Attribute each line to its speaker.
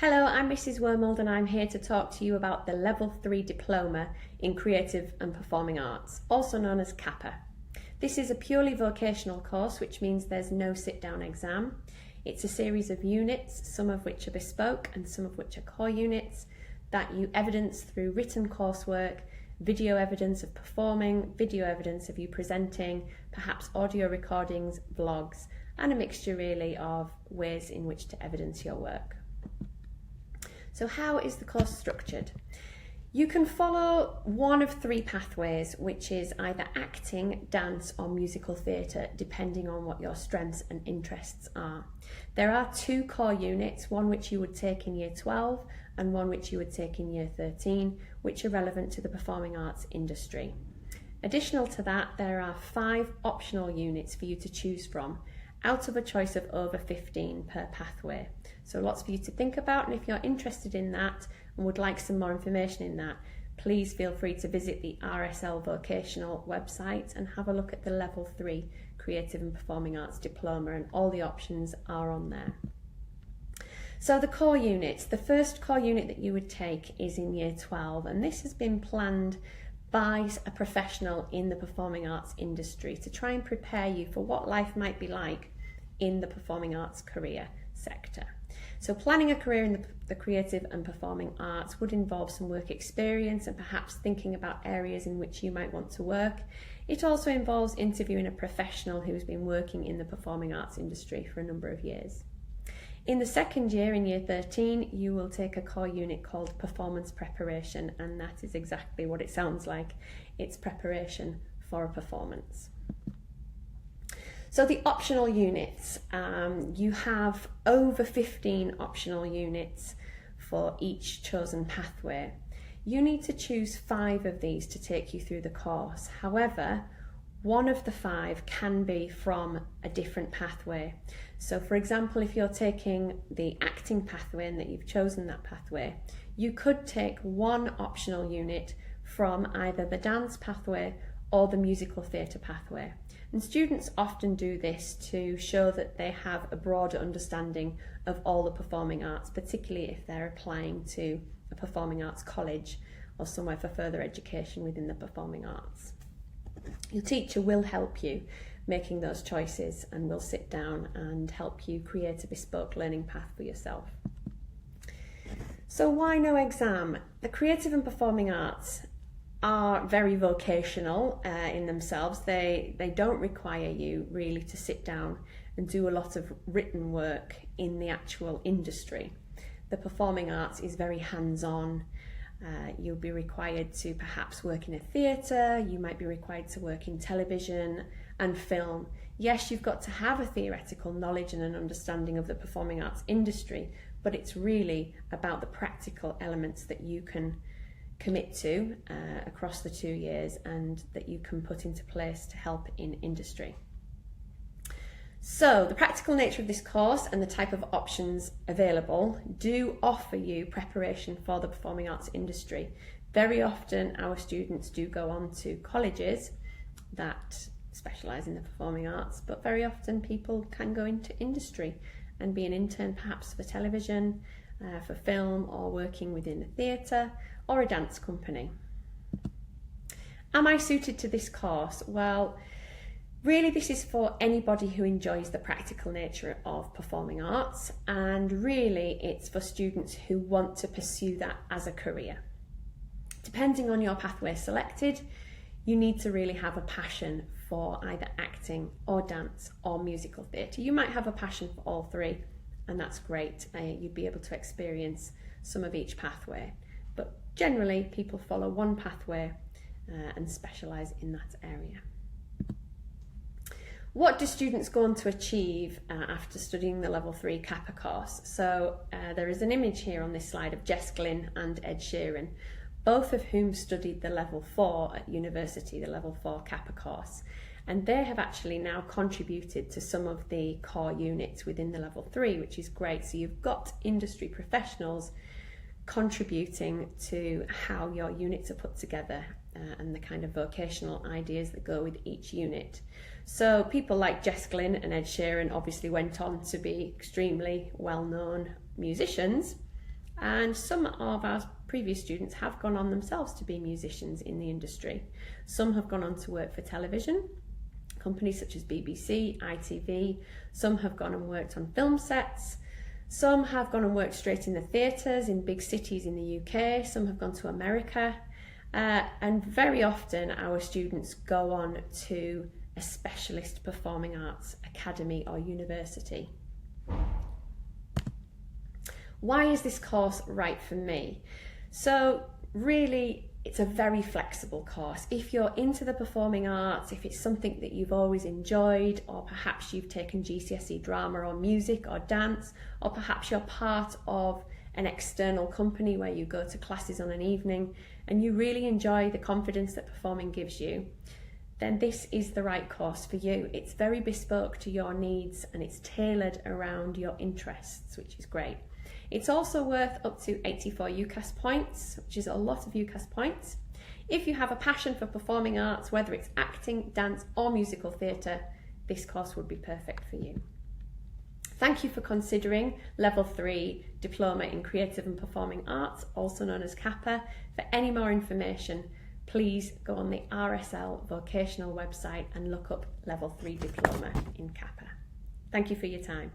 Speaker 1: Hello, I'm Mrs. Wormold and I'm here to talk to you about the Level 3 Diploma in Creative and Performing Arts, also known as CAPA. This is a purely vocational course, which means there's no sit-down exam. It's a series of units, some of which are bespoke and some of which are core units, that you evidence through written coursework, video evidence of performing, video evidence of you presenting, perhaps audio recordings, vlogs, and a mixture really of ways in which to evidence your work. So how is the course structured? You can follow one of three pathways, which is either acting, dance or musical theatre, depending on what your strengths and interests are. There are two core units, one which you would take in Year 12 and one which you would take in Year 13, which are relevant to the performing arts industry. Additional to that, there are 5 optional units for you to choose from, out of a choice of over 15 per pathway. So lots for you to think about, and if you're interested in that and would like some more information in that, please feel free to visit the RSL Vocational website and have a look at the Level 3 Creative and Performing Arts Diploma, and all the options are on there. So the core units, the first core unit that you would take is in Year 12, and this has been planned by a professional in the performing arts industry to try and prepare you for what life might be like in the performing arts career sector. So planning a career in the creative and performing arts would involve some work experience and perhaps thinking about areas in which you might want to work. It also involves interviewing a professional who's been working in the performing arts industry for a number of years. In the second year, in Year 13, you will take a core unit called Performance Preparation, and that is exactly what it sounds like. It's preparation for a performance. So the optional units, you have over 15 optional units for each chosen pathway. You need to choose 5 of these to take you through the course. However, one of the 5 can be from a different pathway. So for example, if you're taking the acting pathway and that you've chosen that pathway, you could take one optional unit from either the dance pathway or the musical theatre pathway. And students often do this to show that they have a broader understanding of all the performing arts, particularly if they're applying to a performing arts college or somewhere for further education within the performing arts. Your teacher will help you making those choices and will sit down and help you create a bespoke learning path for yourself. So why no exam? The creative and performing arts are very vocational in themselves. They don't require you really to sit down and do a lot of written work in the actual industry. The performing arts is very hands-on. You'll be required to perhaps work in a theatre, you might be required to work in television and film. Yes, you've got to have a theoretical knowledge and an understanding of the performing arts industry, but it's really about the practical elements that you can commit to across the 2 years and that you can put into place to help in industry. So the practical nature of this course and the type of options available do offer you preparation for the performing arts industry. Very often our students do go on to colleges that specialise in the performing arts, but very often people can go into industry and be an intern perhaps for television, for film, or working within a theatre or a dance company. Am I suited to this course? Well, really this is for anybody who enjoys the practical nature of performing arts, and really it's for students who want to pursue that as a career. Depending on your pathway selected, you need to really have a passion for either acting or dance or musical theatre. You might have a passion for all 3, and that's great. You'd be able to experience some of each pathway. But generally, people follow one pathway and specialise in that area. What do students go on to achieve after studying the Level 3 CAPA course? So there is an image here on this slide of Jess Glynn and Ed Sheeran, both of whom studied the Level 4 at university, the Level 4 CAPA course. And they have actually now contributed to some of the core units within the Level 3, which is great. So you've got industry professionals contributing to how your units are put together and the kind of vocational ideas that go with each unit. So people like Jess Glynn and Ed Sheeran obviously went on to be extremely well-known musicians, And some of our previous students have gone on themselves to be musicians in the industry. Some have gone on to work for television, companies such as BBC, ITV. Some have gone and worked on film sets. Some have gone and worked straight in the theatres in big cities in the UK. Some have gone to America. And very often our students go on to a specialist performing arts academy or university. Why is this course right for me? So really, it's a very flexible course. If you're into the performing arts, if it's something that you've always enjoyed, or perhaps you've taken GCSE drama or music or dance, or perhaps you're part of an external company where you go to classes on an evening and you really enjoy the confidence that performing gives you, then this is the right course for you. It's very bespoke to your needs and it's tailored around your interests, which is great. It's also worth up to 84 UCAS points, which is a lot of UCAS points. If you have a passion for performing arts, whether it's acting, dance or musical theatre, this course would be perfect for you. Thank you for considering Level 3 Diploma in Creative and Performing Arts, also known as CAPA. For any more information, please go on the RSL vocational website and look up Level 3 Diploma in CAPA. Thank you for your time.